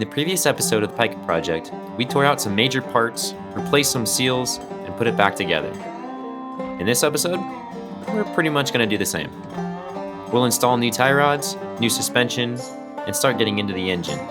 In the previous episode of the Pike Project, we tore out some major parts, replaced some seals, and put it back together. In this episode, we're pretty much going to do the same. We'll install new tie rods, new suspension, and start getting into the engine.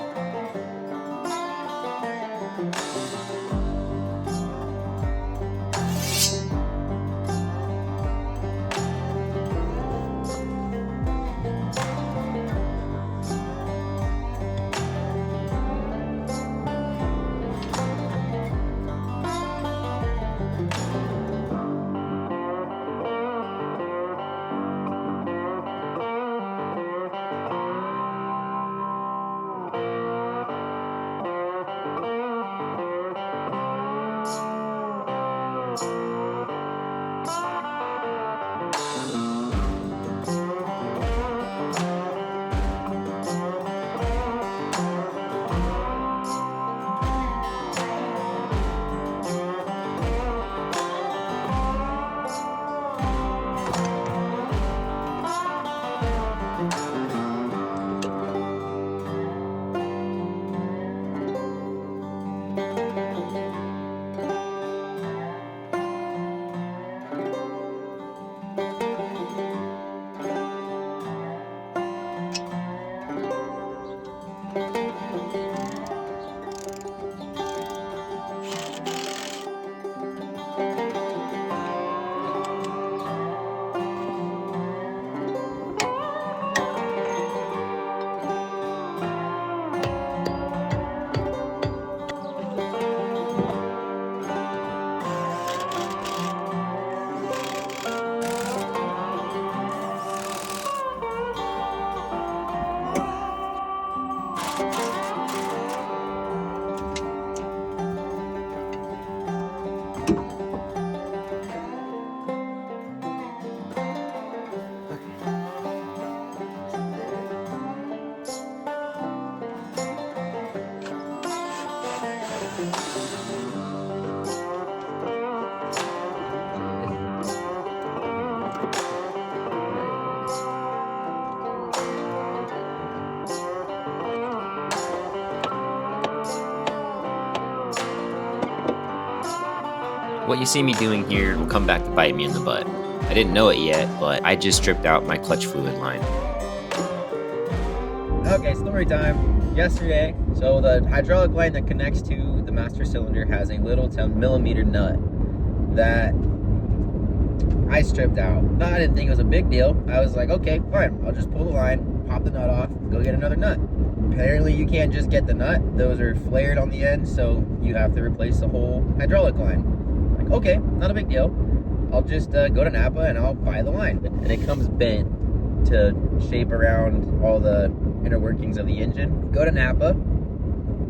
What you see me doing here will come back to bite me in the butt. I didn't know it yet, but I just stripped out my clutch fluid line. Okay, story time. Yesterday, so the hydraulic line that connects to the master cylinder has a little 10mm nut that I stripped out. No, I didn't think it was a big deal. I was like, okay, fine. I'll just pull the line, pop the nut off, go get another nut. Apparently you can't just get the nut. Those are flared on the end, so you have to replace the whole hydraulic line. Like, okay, not a big deal. I'll just go to Napa and I'll buy the line. And it comes bent to shape around all the inner workings of the engine. Go to Napa,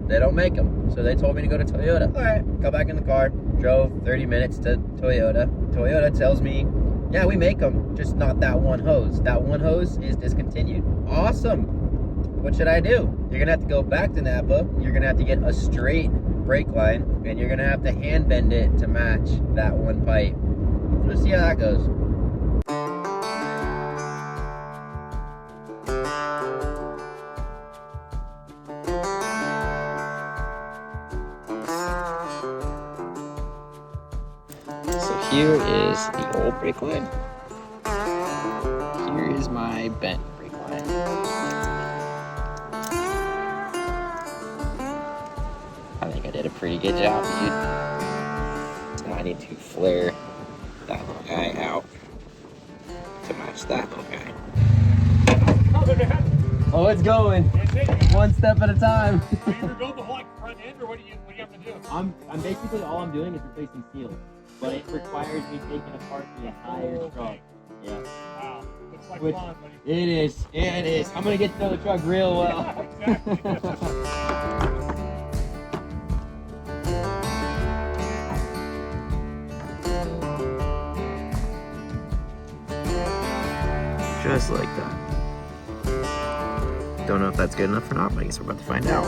they don't make them. So they told me to go to Toyota. All right, got back in the car, drove 30 minutes to Toyota. Toyota tells me, yeah, we make them, just not that one hose. That one hose is discontinued. Awesome. What should I do? You're gonna have to go back to Napa. You're gonna have to get a straight brake line, and you're gonna have to hand bend it to match that one pipe. Let's see how that goes. So here is the old brake line. Here is my bent brake line. I think I did a pretty good job, dude. And I need to flare that little guy out to match that little guy. Oh, it's going. One step at a time. Do you rebuild the whole front end, or what do you have to do? I'm basically, all I'm doing is replacing seals, but it requires me taking apart the entire truck. Yeah. Wow. Looks like Which- fun, buddy. It is. It is. I'm gonna get to know the truck real well. Exactly. Just like that. Don't know if that's good enough or not, but I guess we're about to find out.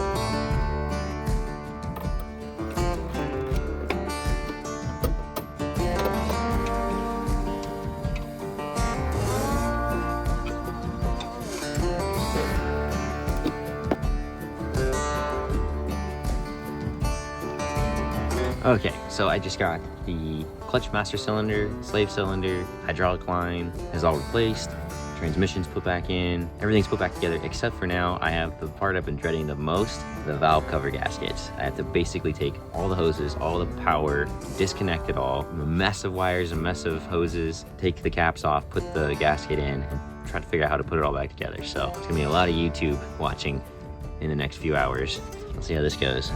Okay, so I just got the clutch master cylinder, slave cylinder, hydraulic line is all replaced, transmission's put back in, everything's put back together, except for now I have the part I've been dreading the most, the valve cover gaskets. I have to basically take all the hoses, all the power, disconnect it all, a mess of wires, a mess of hoses, take the caps off, put the gasket in, and try to figure out how to put it all back together. So it's gonna be a lot of YouTube watching in the next few hours. Let's see how this goes.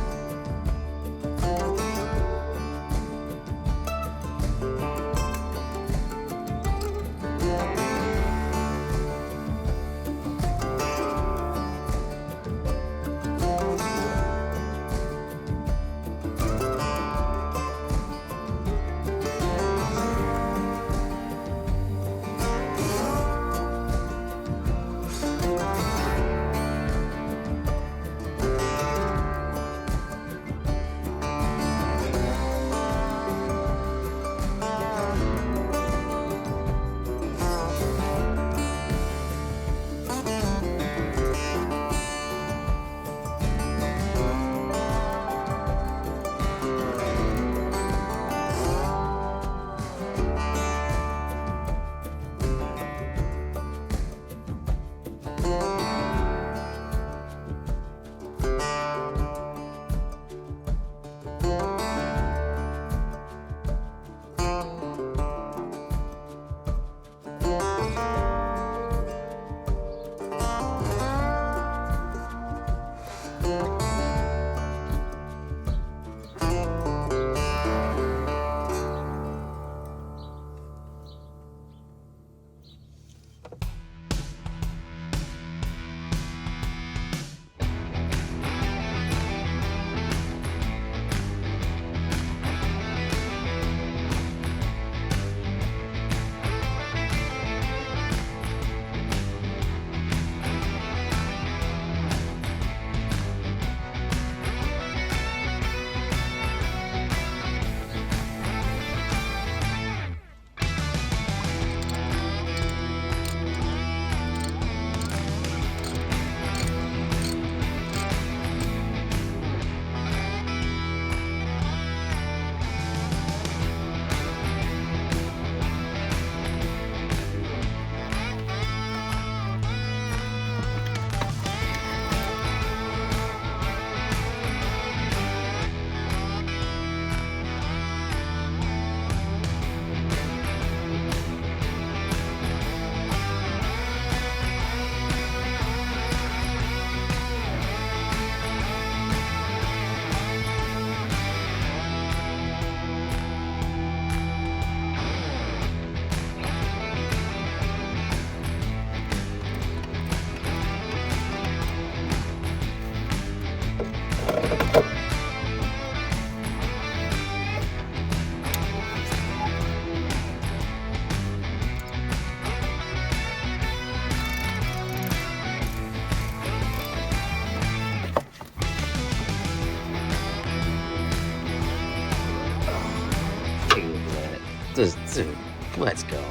Dude, let's go.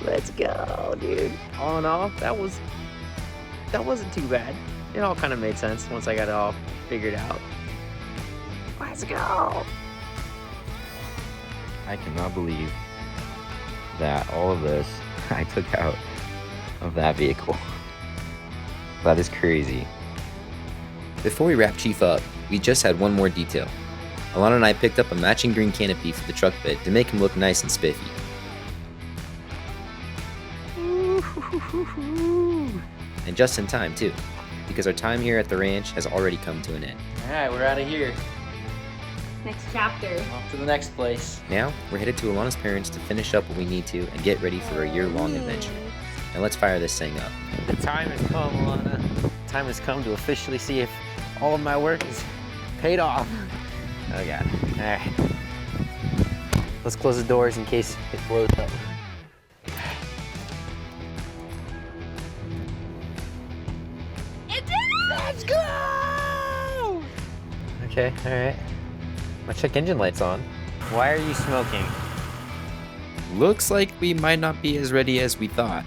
Let's go, dude. All in all, that wasn't too bad. It all kind of made sense once I got it all figured out. Let's go. I cannot believe that all of this I took out of that vehicle. That is crazy. Before we wrap Chief up, we just had one more detail. Alana and I picked up a matching green canopy for the truck bed to make him look nice and spiffy. And just in time, too, because our time here at the ranch has already come to an end. Alright, we're out of here. Next chapter. Off to the next place. Now, we're headed to Alana's parents to finish up what we need to and get ready for a year-long adventure. Now let's fire this thing up. The time has come, Alana. The time has come to officially see if all of my work is paid off. Oh god. Alright. Let's close the doors in case it blows up. It did it! Let's go! Okay, alright. My check engine light's on. Why are you smoking? Looks like we might not be as ready as we thought.